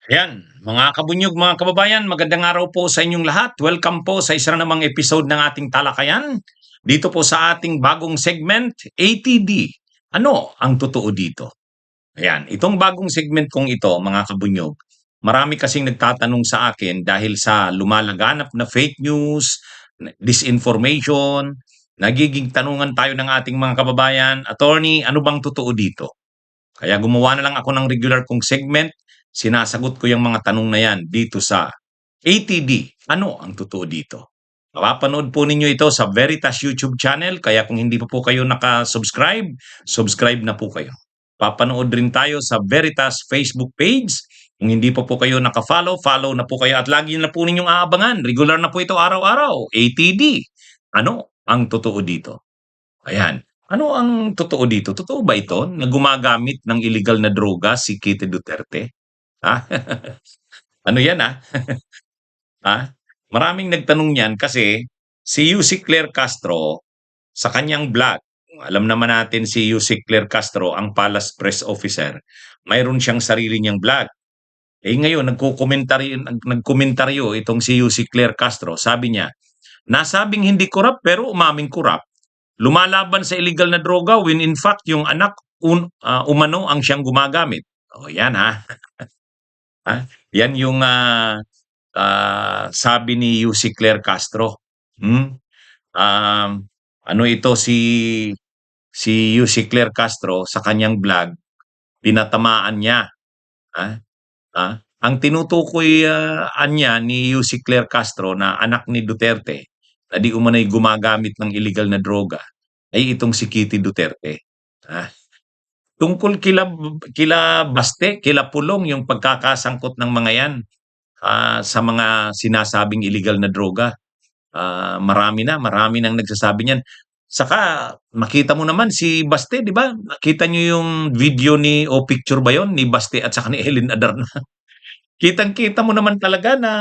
Ayan, mga kabunyog, mga kababayan, magandang araw po sa inyong lahat. Welcome po sa isa na namang episode ng ating talakayan. Dito po sa ating bagong segment, ATD. Ano ang totoo dito? Ayan, itong bagong segment kong ito, mga kabunyog, marami kasing nagtatanong sa akin dahil sa lumalaganap na fake news, disinformation, nagiging tanungan tayo ng ating mga kababayan, Attorney, ano bang totoo dito? Kaya gumawa na lang ako ng regular kong segment, sinasagot ko yung mga tanong na yan dito sa ATD. Ano ang totoo dito? Mapapanood po ninyo ito sa Veritas YouTube channel, kaya kung hindi pa po kayo nakasubscribe, subscribe na po kayo. Papanood rin tayo sa Veritas Facebook page. Kung hindi pa po kayo nakafollow, follow na po kayo at lagi na po ninyong aabangan. Regular na po ito araw-araw. ATD. Ano ang totoo dito? Ayan. Ano ang totoo dito? Totoo ba ito na gumagamit ng illegal na droga si Kitty Duterte? Ha? Ano yan, ha? Maraming nagtanong niyan kasi si Yusek Claire Castro sa kanyang vlog, alam naman natin si Yusek Claire Castro ang Palace Press Officer. Mayroon siyang sarili niyang vlog. Eh ngayon nagkomentaryo itong si Yusek Claire Castro. Sabi niya, nasabing hindi korap pero umaming korap. Lumalaban sa illegal na droga when in fact yung anak umano ang siyang gumagamit. O yan ha? Yan yung sabi ni Yusek Claire Castro. Hmm? Um, ano ito si Yusek Claire Castro sa kanyang vlog, pinatamaan niya. Ha? Ha? Ang tinutukoy anya ni Yusek Claire Castro na anak ni Duterte na di umano'y gumagamit ng illegal na droga ay itong si Kitty Duterte. Ha? Tungkol kila Baste, kila Pulong yung pagkakasangkot ng mga yan sa mga sinasabing illegal na droga. Marami nang nagsasabi niyan. Saka makita mo naman si Baste, 'di ba? Nakita niyo yung video o picture ba 'yon ni Baste at saka ni Helen Adarna. Kitang-kita mo naman talaga na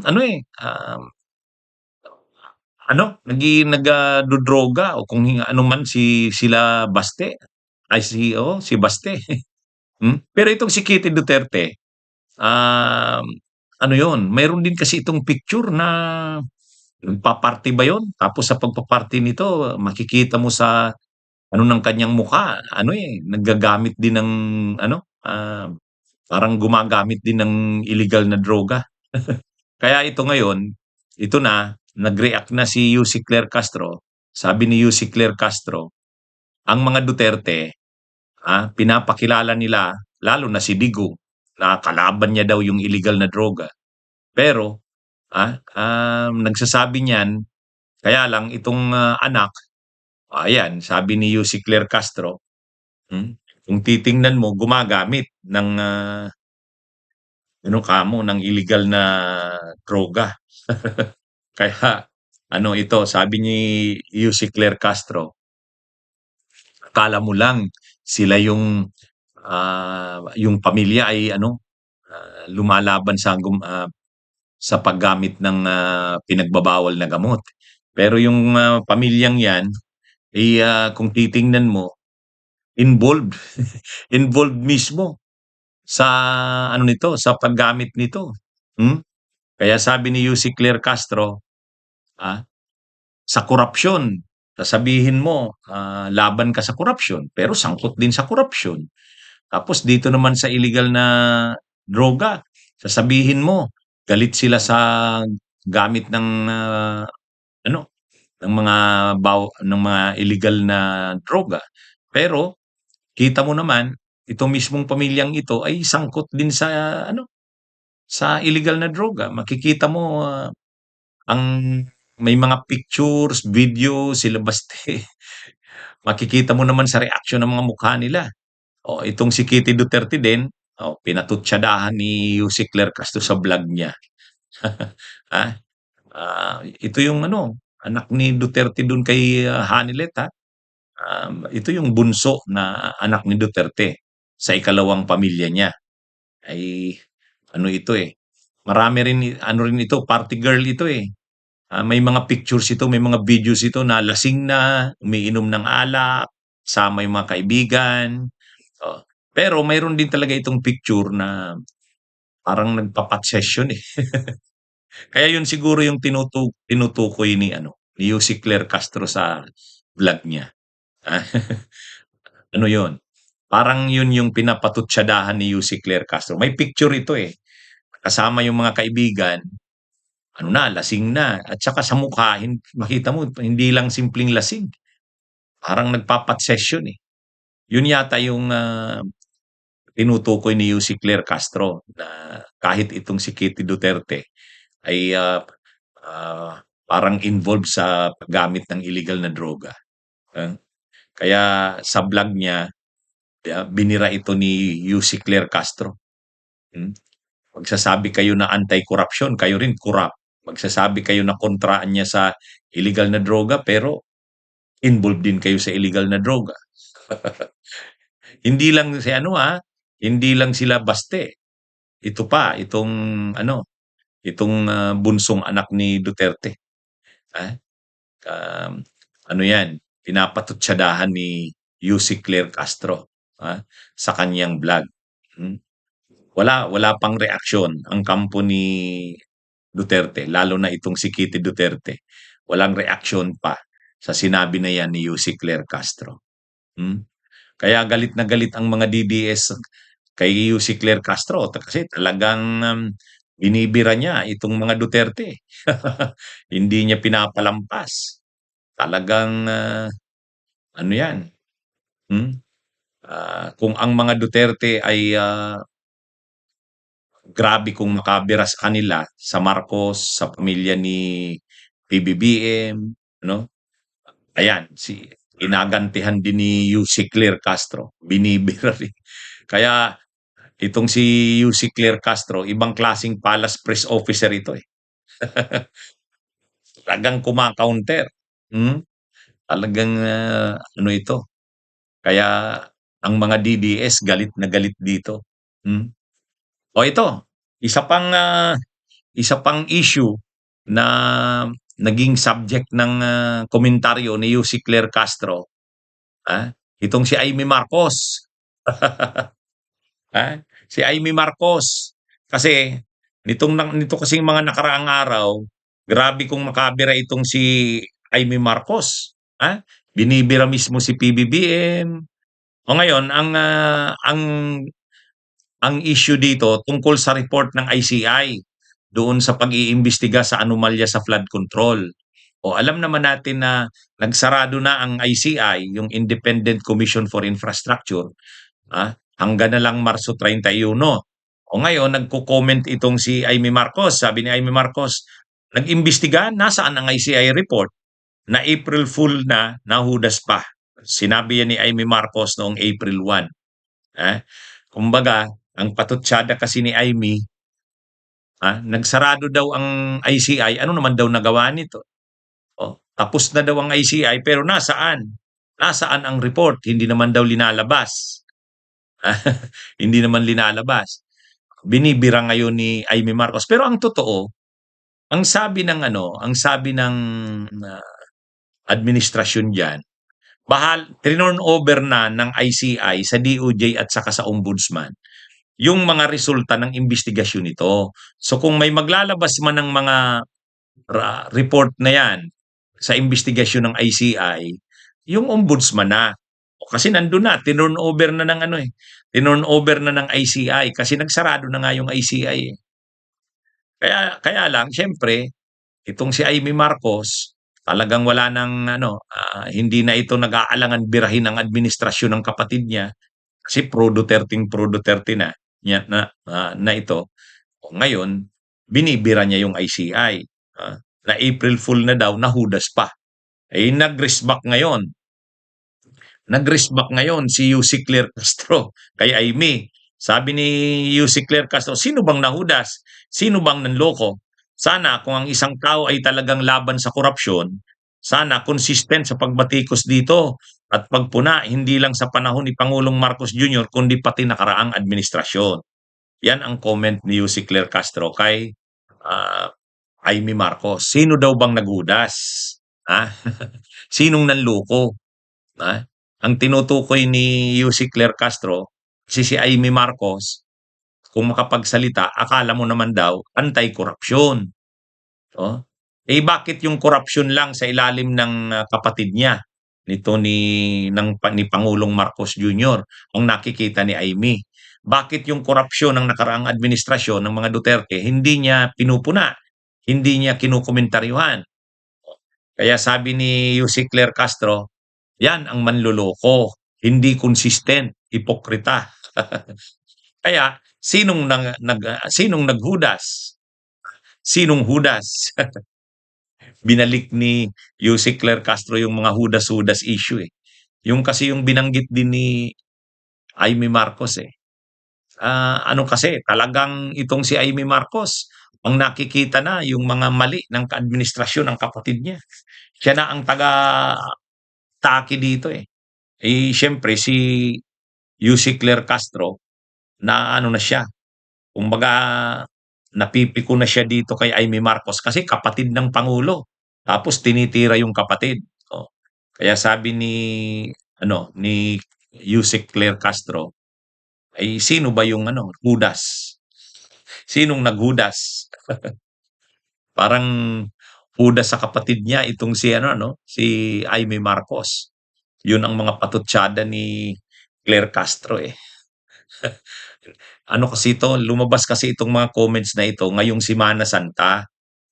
ano nagdodroga o kung ano man sila Baste. Ay si Baste. Pero itong si Kitty Duterte, um, ano 'yun, mayroon din kasi itong picture na nagpa-party ba 'yun? Tapos sa pagpa-party nito makikita mo sa ano ng kanyang mukha, naggagamit din ng parang gumagamit din ng illegal na droga. Kaya ito ngayon, ito na, nag-react na si Yusek Claire Castro. Sabi ni Yusek Claire Castro, ang mga Duterte, pinapakilala nila, lalo na si Digong, na kalaban niya daw yung illegal na droga. Pero, nagsasabi niyan, kaya lang itong anak, ayan, sabi ni Yusek Claire Castro, kung titingnan mo, gumagamit ng ng illegal na droga. Kaya sabi ni Yusek Claire Castro, akala mo lang sila yung pamilya ay lumalaban sa paggamit ng pinagbabawal na gamot. Pero yung pamilyang 'yan kung titingnan mo, involved involved mismo sa sa paggamit nito. Hmm? Kaya sabi ni Yusek Claire Castro, ah, sa korapsyon, sasabihin mo, laban ka sa korapsyon, pero sangkot din sa korapsyon. Tapos dito naman sa illegal na droga, sasabihin mo, galit sila sa gamit ng ano, ng mga illegal na droga. Pero kita mo naman, itong mismong pamilyang ito ay sangkot din sa illegal na droga. Makikita mo ang may mga pictures, video sila Baste. Makikita mo naman sa reaksyon ng mga mukha nila. O itong si Kitty Duterte din, pinatutsadahan ni Yusek Claire Castro sa vlog niya. Ha? Ito yung anak ni Duterte dun kay Hanilet, ha? Ito yung bunso na anak ni Duterte sa ikalawang pamilya niya. Ay ito marami rin rin ito, party girl ito may mga pictures ito, may mga videos ito na lasing na, umiinom ng alak, kasama yung mga kaibigan. Oh. Pero mayroon din talaga itong picture na parang nagpa-pot session, eh. Kaya yun siguro yung tinutukoy ni ano, ni Yussi Claire Castro sa vlog niya. Ah, ano yun, parang yun yung pinapatutsadahan ni Yussi Claire Castro. May picture ito, eh, kasama yung mga kaibigan, ano na, lasing na at saka sa mukha makita mo hindi lang simpleng lasing, parang nagpa-pot session, eh. Yun yata yung, tinutukoy ni Yussi Claire Castro na kahit itong si Kitty Duterte ay, parang involved sa paggamit ng illegal na droga, ah. Kaya sa vlog niya, binira ito ni Yussi Claire Castro, hmm. Magsasabi kayo na anti-corruption, kayo rin corrupt. Magsasabi kayo na kontraan niya sa illegal na droga, pero involved din kayo sa illegal na droga. Hindi lang si ano, hindi lang sila baste. Ito pa, itong ano, itong, bunsong anak ni Duterte, ah, um, ano 'yan, pinapatutsadahan ni Yussi Claire Castro, sa kaniyang vlog, hmm. Wala pang reaksyon ang kampo ni Duterte, lalo na itong si Kitty Duterte. Walang reaksyon pa sa sinabi na 'yan ni Yussi Claire Castro, hmm. Kaya galit na galit ang mga DDS kay Yussi Claire Castro kasi talagang, binibira niya itong mga Duterte. Hindi niya pinapalampas. Talagang, ano 'yan, hmm, kung ang mga Duterte ay, grabe kung makabira sa kanila, sa Marcos, sa pamilya ni PBBM, ano, ayan ginagantihan din ni Yussi Claire Castro, binibira rin. Kaya itong si Yussi Claire Castro, ibang klaseng palace press officer ito, eh. Talagang kuma-counter, hmm. Talagang, ano ito, kaya ang mga DDS galit na galit dito, hmm. O ito, isa pang, isa pang issue na naging subject ng, komentaryo ni Yussi Claire Castro, itong si Amy Marcos. Si Amy Marcos. Kasi nito kasing mga nakaraang araw, grabe kung makabira itong si Amy Marcos, binibira mismo si PBBM. O ngayon ang issue dito tungkol sa report ng ICI doon sa pag-iimbestiga sa anomalya sa flood control. O alam naman natin na nagsarado na ang ICI, yung Independent Commission for Infrastructure, hanggang na lang Marso 31. O ngayon nagko-comment itong si Amy Marcos. Sabi ni Amy Marcos, nag-imbestiga, nasaan ang ICI report? Na April Fool na, nahudas pa. Sinabi yan ni Amy Marcos noong April 1. Kumbaga, ang patutsada kasi ni Amy, nagsarado daw ang ICI, ano naman daw nagawa nito? Tapos na daw ang ICI, pero nasaan? Nasaan ang report? Hindi naman daw linalabas. Hindi naman linalabas. Binibira ngayon ni Amy Marcos. Pero ang totoo, ang sabi ng administrasyon diyan, tinurn over na ng ICI sa DOJ at saka sa Ombudsman yung mga resulta ng investigasyon nito. So kung may maglalabas man ng mga report na yan sa investigasyon ng ICI, yung Ombudsman na. Kasi nandun na, tinurn over na ng tinurn over na ng ICI kasi nagsarado na nga yung ICI, eh. Kaya lang siyempre itong si Amy Marcos talagang wala ng hindi na ito nag-aalangan birahin ang administrasyon ng kapatid niya kasi pro Duterte na na ito. Ngayon binibira niya yung ICI, na April Fool na daw, nahudas pa. Nag-risk back ngayon si Yussi Claire Castro kay Amy. Sabi ni Yussi Claire Castro, sino bang nahudas? Sino bang nanloko? Sana kung ang isang tao ay talagang laban sa korupsyon, sana consistent sa pagbatikos dito at pagpuna hindi lang sa panahon ni Pangulong Marcos Jr. kundi pati nakaraang administrasyon. Yan ang comment ni Yussi Claire Castro kay Amy Marcos. Sino daw bang naghudas? Sinong nanloko? Ang tinutukoy ni Yussi Claire Castro, Kasi si Amy Marcos, kung makapagsalita, akala mo naman daw anti-korupsyon. Oh. Eh bakit yung korupsyon lang sa ilalim ng kapatid niya nito ni Pangulong Marcos Jr. ang nakikita ni Amy? Bakit yung korupsyon ng nakaraang administrasyon ng mga Duterte hindi niya pinupuna, hindi niya kinukomentaryuhan? Kaya sabi ni Yussi Claire Castro, yan ang manloloko, hindi consistent, hipokrita. Kaya sinong naghudas? Sinong hudas? Binalik ni Yussi Claire Castro yung mga hudas-hudas issue eh. Yung kasi yung binanggit din ni Amy Marcos eh. Ano kasi, talagang itong si Amy Marcos, ang nakikita na yung mga mali ng administrasyon ng kapatid niya. Siya na ang taga-taki dito eh. Eh, siyempre si Yussi Claire Castro, na ano na siya, kumbaga napipiko na siya dito kay Amy Marcos kasi kapatid ng Pangulo. Tapos tinitira yung kapatid. Oh. Kaya sabi ni Yusek Claire Castro, ay sino ba yung hudas? Sinong naghudas? Parang hudas sa kapatid niya itong si Amy Marcos. Yun ang mga patutsada ni Claire Castro eh. Ano kasi ito, lumabas kasi itong mga comments na ito ngayong Semana Santa.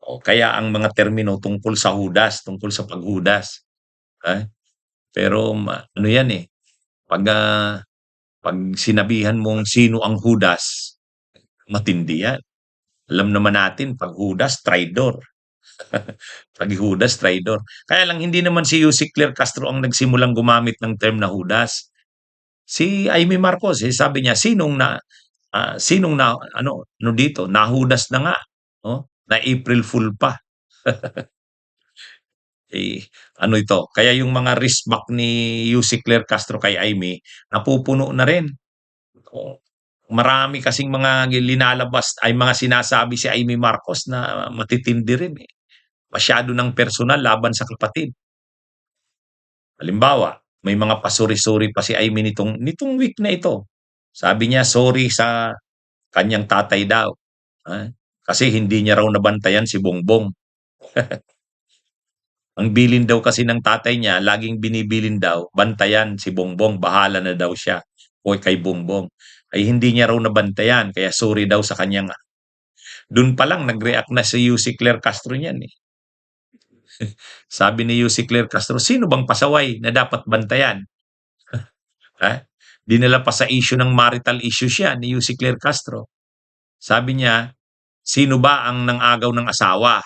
O kaya ang mga termino tungkol sa hudas, tungkol sa paghudas. Ah, pero ano yan eh, pag, pag sinabihan mong sino ang hudas, matindi yan. Alam naman natin, pag hudas, traidor. Pag hudas, traidor. Kaya lang hindi naman si Yussi Claire Castro ang nagsimulang gumamit ng term na hudas. Si Amy Marcos, sabi niya, sinong na ano dito, nahudas na nga, oh, na April Fool pa. Eh, ano ito, kaya yung mga wristback ni Yussi Claire Castro kay Amy, napupuno na rin. Oh, marami kasing mga linalabas ay mga sinasabi si Amy Marcos na matitindi rin eh. Masyado ng personal laban sa kapatid. Halimbawa, may mga pasuri-suri pa si Amy nitong week na ito. Sabi niya sorry sa kanyang tatay daw. Ah, kasi hindi niya raw nabantayan si Bongbong. Ang bilin daw kasi ng tatay niya, laging binibilin daw, bantayan si Bongbong, bahala na daw siya o kay Bongbong. Ay hindi niya raw nabantayan, kaya sorry daw sa kanyang. Doon pa lang nag-react na si Yussi Claire Castro niyan eh. Sabi ni Yussi Claire Castro, sino bang pasaway na dapat bantayan? Ha? Dinala pa sa issue ng marital issue siya ni Yussi Claire Castro. Sabi niya, sino ba ang nangagaw ng asawa?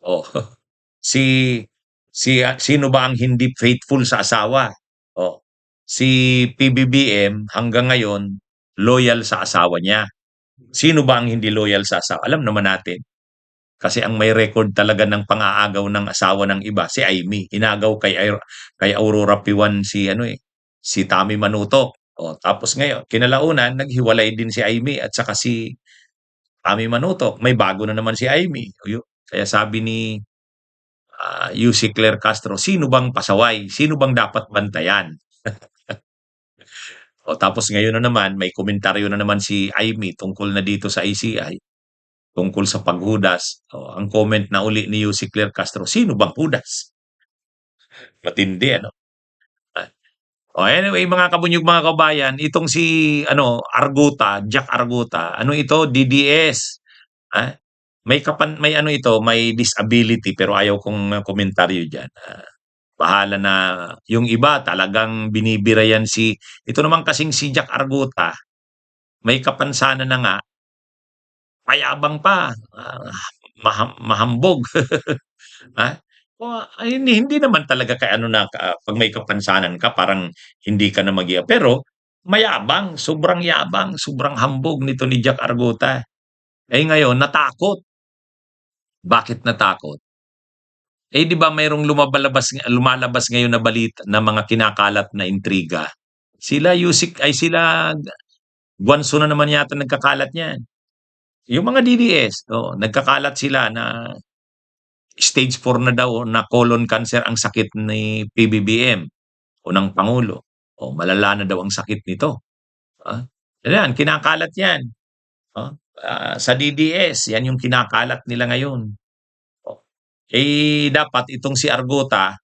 Oh, si sino ba ang hindi faithful sa asawa? Oh, si PBBM hanggang ngayon loyal sa asawa niya. Sino ba ang hindi loyal sa asawa? Alam naman natin. Kasi ang may record talaga ng pang-aagaw ng asawa ng iba, si Amy. Inagaw kay Aurora Piwan si Tommy Manutok. O, tapos ngayon, kinalaunan, naghiwalay din si Amy at saka si Tommy Manutok. May bago na naman si Amy. Kaya sabi ni Yussi Claire Castro, sino bang pasaway? Sino bang dapat bantayan? O tapos ngayon na naman, may komentaryo na naman si Amy tungkol na dito sa ICI, tungkol sa paghudas. O, ang comment na uli ni Yussi Claire Castro, sino bang hudas? Matindi, ano? Ah, O anyway, mga kabunyog, mga kabayan, itong si Arguta, Jack Arguta, ano ito, DDS. Ah, may ito, may disability pero ayaw kong komentaryo diyan. Bahala na yung iba talagang binibira yan ito naman kasing si Jack Arguta, may kapansanan na nga, payabang pa, mahambog. Ha? Ay hindi naman talaga kay ano na 'pag may kapansanan ka parang hindi ka na pero mayabang, sobrang yabang, sobrang hambog nito ni Jack Arguta. Eh, ngayon natakot. Bakit natakot? Eh, 'di ba mayroong lumalabas ngayon na balita na mga kinakalat na intriga. Sila Guanzo na naman yata nagkakalat niyan. Yung mga DDS, oo, nagkakalat sila na stage 4 na daw na colon cancer ang sakit ni PBBM o ng Pangulo. O malala na daw ang sakit nito. ah, yan kinakalat yan, oh, sa DDS yan yung kinakalat nila ngayon. Oh, dapat itong si Arguta,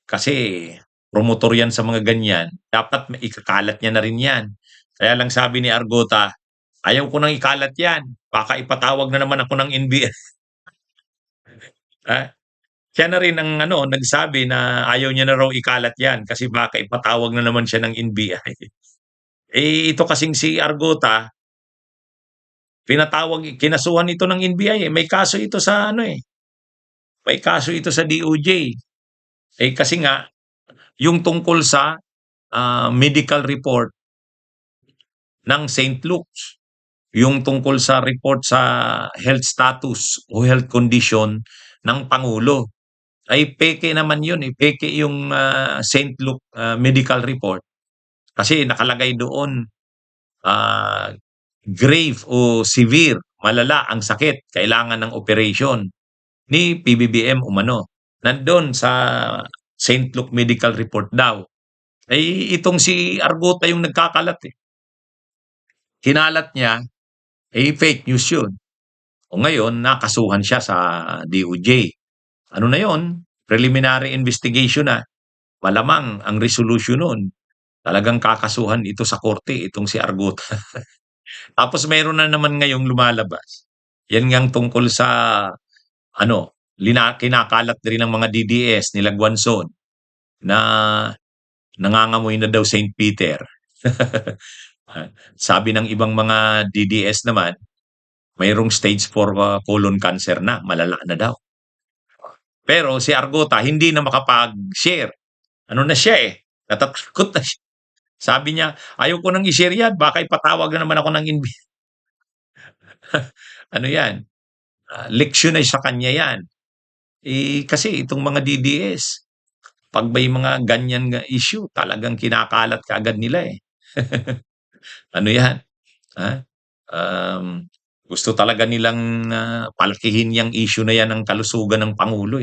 kasi promotor yan sa mga ganyan, dapat ikakalat niya na rin yan. Kaya lang sabi ni Arguta, "Ayaw ko nang ikalat yan, baka ipatawag na naman ako ng NBI." Ah, siya na rin ang ano, nagsabi na ayaw niya na raw ikalat yan kasi baka ipatawag na naman siya ng NBI. Ito kasing si Arguta, kinasuhan ito ng NBI, may kaso ito sa ano, may kaso ito sa DOJ. Kasi nga yung tungkol sa, medical report ng St. Luke's, yung tungkol sa report sa health status o health condition ng pangulo. Ay peke naman yun, peke yung, St. Luke, medical report. Kasi nakalagay doon, ah, grave o severe, malala ang sakit, kailangan ng operation ni PBBM umano. Nandun sa St. Luke medical report daw. Itong si Arguta yung nagkakalat, Kinalat niya, fake news yun. O ngayon, nakasuhan siya sa DOJ. Ano na yon? Preliminary investigation na. Malamang ang resolution nun, talagang kakasuhan ito sa korte, itong si Arguta. Tapos meron na naman ngayong lumalabas. Yan ngang tungkol sa ano, kinakalat rin ng mga DDS nila Guanzon na nangangamoy na daw St. Peter. Sabi ng ibang mga DDS naman, mayroong stage 4 colon cancer na, malala na daw. Pero si Arguta hindi na makapag-share. Ano na siya natatakot na siya. Sabi niya, ayaw ko nang i-share yan, baka ipatawag na naman ako ng ano yan, leksyon na sa kanya yan. Kasi itong mga DDS, pag may mga ganyan nga issue, talagang kinakalat kaagad nila. Ano yan, ha? Gusto talaga nilang, palakihin yang issue na yan ng kalusugan ng pangulo,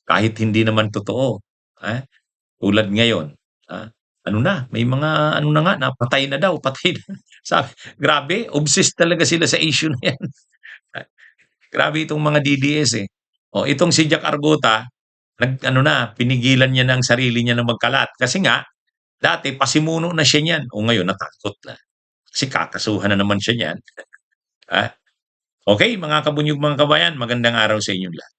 kahit hindi naman totoo, ha? Tulad ngayon, ano na, may mga ano na nga, napatay na daw, patay na. Sabi, grabe, obsessed talaga sila sa issue na yan. Grabe itong mga DDS, itong si Jack Arguta, nag-ano na, pinigilan niya ng sarili niya na magkalat. Kasi nga, dati pasimuno na siya niyan. O ngayon, natakot na. Kasi kakasuhan na naman siya niyan. Okay, mga kabunyog mga kabayan, magandang araw sa inyong lahat.